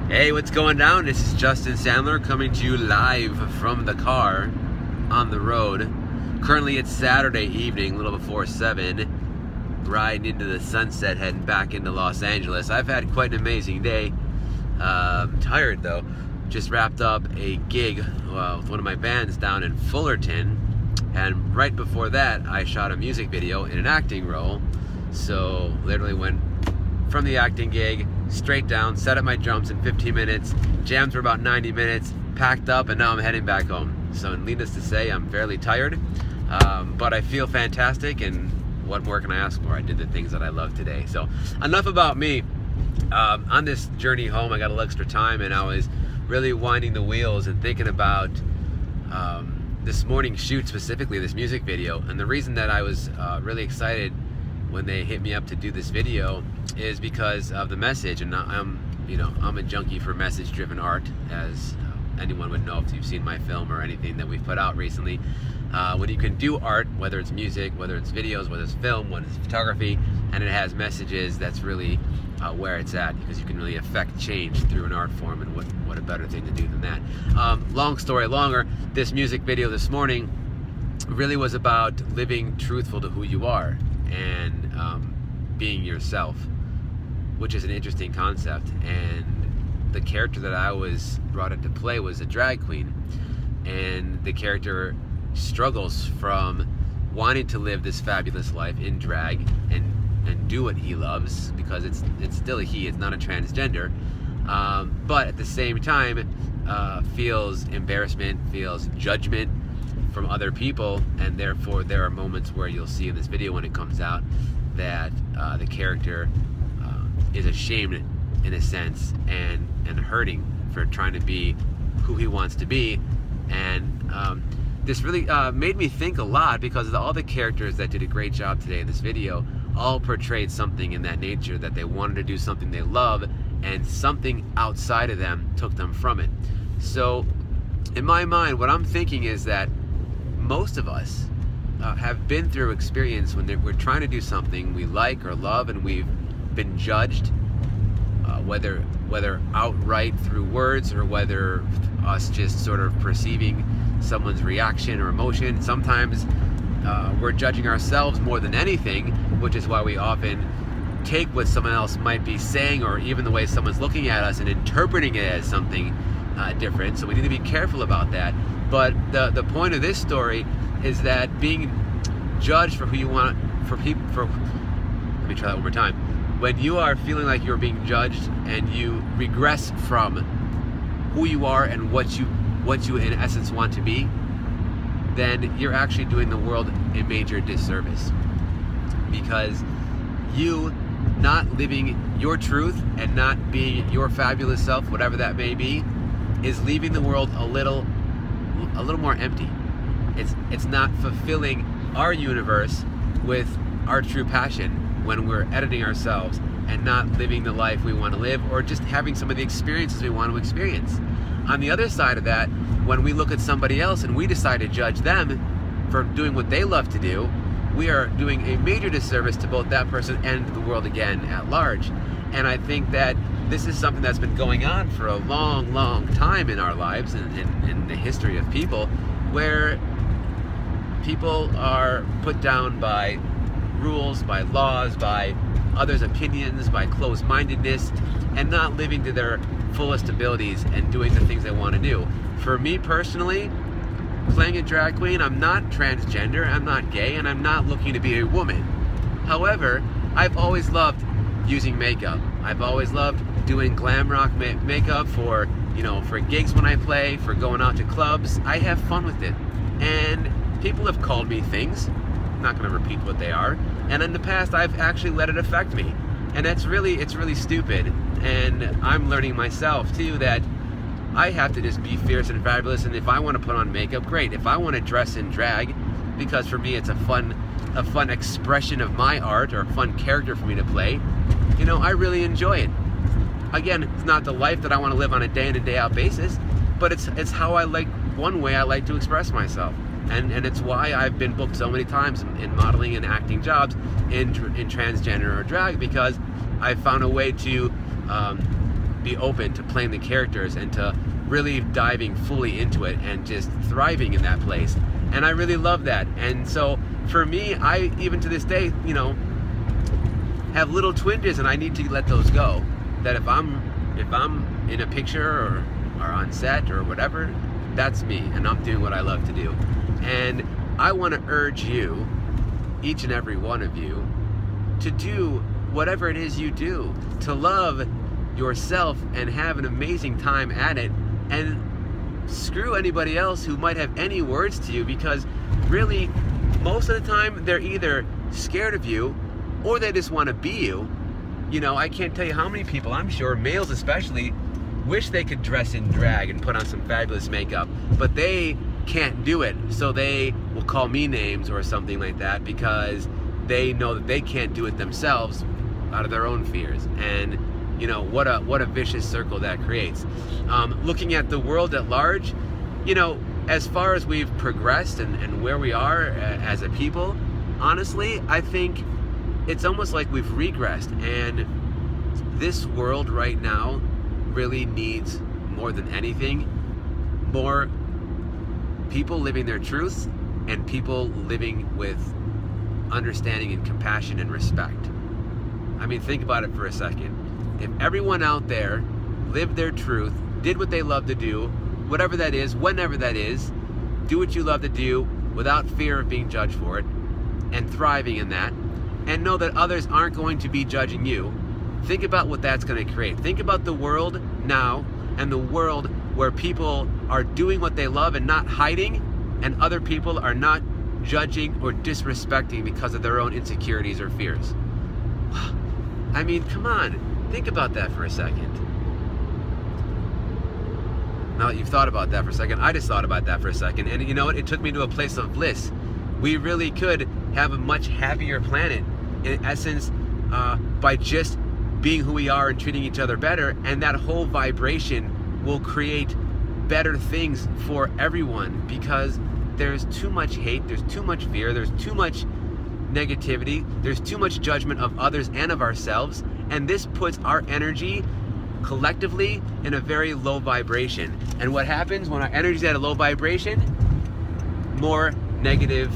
Hey, what's going down? This is Justin Sandler coming to you live from the car on the road. Currently it's Saturday evening, a little before 7, riding into the sunset, heading back into Los Angeles. I've had quite an amazing day. Tired though. Just wrapped up a gig with one of my bands down in Fullerton, and right before that I shot a music video in an acting role. So literally went from the acting gig straight down, set up my drums in 15 minutes, jams for about 90 minutes, packed up, and now I'm heading back home. So needless to say, I'm fairly tired, but I feel fantastic, and what more can I ask for? I did the things that I love today. So enough about me. On this journey home, I got a little extra time, and I was really winding the wheels and thinking about this morning's shoot, specifically this music video. And the reason that I was really excited when they hit me up to do this video is because of the message. And I'm a junkie for message-driven art, as anyone would know if you've seen my film or anything that we've put out recently. When you can do art, whether it's music, whether it's videos, whether it's film, whether it's photography, and it has messages, that's really where it's at, because you can really affect change through an art form, and what a better thing to do than that. Long story longer, this music video this morning really was about living truthful to who you are and being yourself, which is an interesting concept. And the character that I was brought in to play was a drag queen, and the character struggles from wanting to live this fabulous life in drag and do what he loves, because it's still a he, it's not a transgender, but at the same time feels embarrassment, feels judgment from other people. And therefore there are moments where you'll see in this video when it comes out that the character is ashamed in a sense, and hurting for trying to be who he wants to be. And this really made me think a lot, because all the characters that did a great job today in this video all portrayed something in that nature, that they wanted to do something they love, and something outside of them took them from it. So in my mind, what I'm thinking is that most of us have been through experience when we're trying to do something we like or love, and we've been judged, whether outright through words, or whether us just sort of perceiving someone's reaction or emotion. Sometimes we're judging ourselves more than anything, which is why we often take what someone else might be saying, or even the way someone's looking at us, and interpreting it as something different. So we need to be careful about that. But the point of this story is that being judged for who you want, let me try that one more time. When you are feeling like you're being judged, and you regress from who you are and what you in essence want to be, then you're actually doing the world a major disservice, because you not living your truth and not being your fabulous self, whatever that may be, is leaving the world a little more empty. It's not fulfilling our universe with our true passion when we're editing ourselves and not living the life we want to live, or just having some of the experiences we want to experience. On the other side of that, when we look at somebody else and we decide to judge them for doing what they love to do, we are doing a major disservice to both that person and the world again at large. And I think that this is something that's been going on for a long, long time in our lives, and in the history of people, where people are put down by rules, by laws, by others' opinions, by closed-mindedness, and not living to their fullest abilities and doing the things they want to do. For me personally, playing a drag queen, I'm not transgender, I'm not gay, and I'm not looking to be a woman. However, I've always loved using makeup. I've always loved doing glam rock makeup for gigs when I play, for going out to clubs. I have fun with it. And people have called me things. I'm not going to repeat what they are. And in the past, I've actually let it affect me. And it's really stupid. And I'm learning myself too that I have to just be fierce and fabulous. And if I want to put on makeup, great. If I want to dress in drag, because for me it's a fun expression of my art, or a fun character for me to play, I really enjoy it. Again, it's not the life that I want to live on a day in and day out basis, but it's how I like, one way I like to express myself. And it's why I've been booked so many times in modeling and acting jobs in transgender or drag, because I found a way to be open to playing the characters and to really diving fully into it and just thriving in that place. And I really love that. And so for me, I even to this day, you know, have little twinges, and I need to let those go. That if I'm in a picture or on set or whatever, that's me, and I'm doing what I love to do. And I want to urge you, each and every one of you, to do whatever it is you do, to love yourself and have an amazing time at it, and screw anybody else who might have any words to you, because really most of the time they're either scared of you or they just want to be you. You know, I can't tell you how many people, I'm sure males especially, wish they could dress in drag and put on some fabulous makeup, but they can't do it, so they will call me names or something like that, because they know that they can't do it themselves out of their own fears. And you know, what a vicious circle that creates. Looking at the world at large, you know, as far as we've progressed and where we are as a people, honestly, I think it's almost like we've regressed. And this world right now really needs, more than anything, more people living their truth and people living with understanding and compassion and respect. I mean, think about it for a second. If everyone out there lived their truth, did what they love to do, whatever that is, whenever that is, do what you love to do without fear of being judged for it, and thriving in that, and know that others aren't going to be judging you, think about what that's going to create. Think about the world now, and the world where people are doing what they love and not hiding, and other people are not judging or disrespecting because of their own insecurities or fears. I mean, come on. Think about that for a second. Now that you've thought about that for a second, I just thought about that for a second, and you know what? It took me to a place of bliss. We really could have a much happier planet, in essence, by just being who we are and treating each other better, and that whole vibration will create better things for everyone, because there's too much hate, there's too much fear, there's too much negativity, there's too much judgment of others and of ourselves, and this puts our energy collectively in a very low vibration. And what happens when our energy is at a low vibration? More negative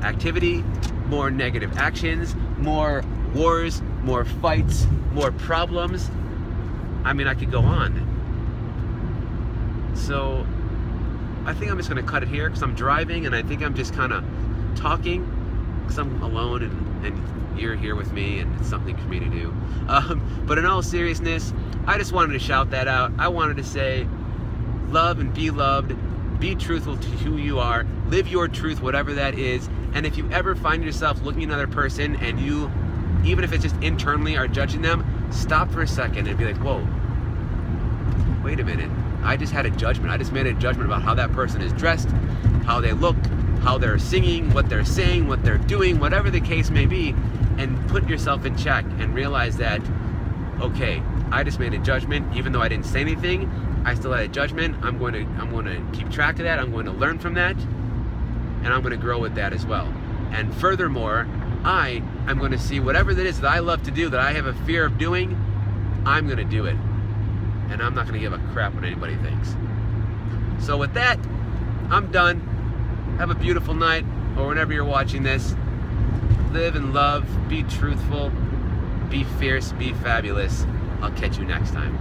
activity, more negative actions, more wars, more fights, more problems. I mean, I could go on. So I think I'm just going to cut it here, because I'm driving, and I think I'm just kind of talking because I'm alone, and you're here with me, and it's something for me to do. But in all seriousness, I just wanted to shout that out. I wanted to say, love and be loved. Be truthful to who you are. Live your truth, whatever that is. And if you ever find yourself looking at another person and you, even if it's just internally, are judging them, stop for a second and be like, whoa, wait a minute. I just had a judgment. I just made a judgment about how that person is dressed, how they look, how they're singing, what they're saying, what they're doing, whatever the case may be, and put yourself in check and realize that, okay, I just made a judgment. Even though I didn't say anything, I still had a judgment. I'm going to keep track of that. I'm going to learn from that, and I'm going to grow with that as well. And furthermore, I'm going to see whatever that is that I love to do, that I have a fear of doing, I'm going to do it. And I'm not going to give a crap what anybody thinks. So with that, I'm done. Have a beautiful night, or whenever you're watching this. Live and love, be truthful, be fierce, be fabulous. I'll catch you next time.